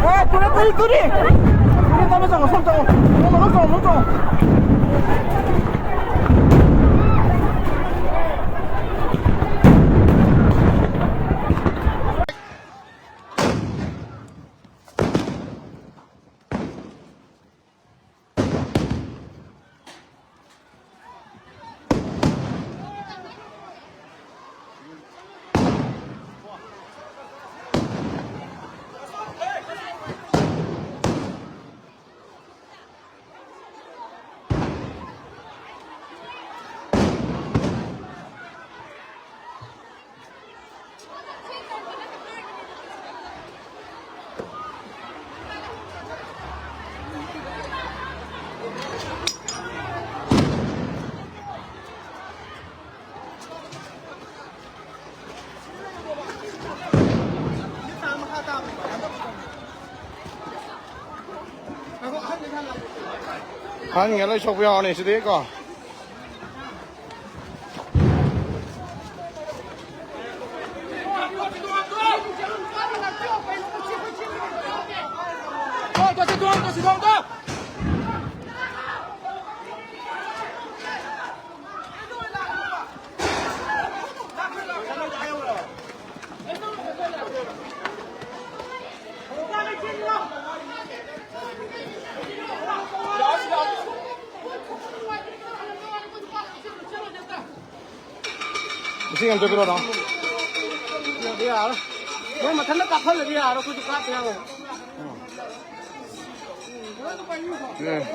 아, 끄리. 남자장어, 삼장어. 농장어. 한개来小不要呢，是这个。多。지금 저 들어라. 너 맞는다 까팔려 비야. 알아. 그거 까대요. 네.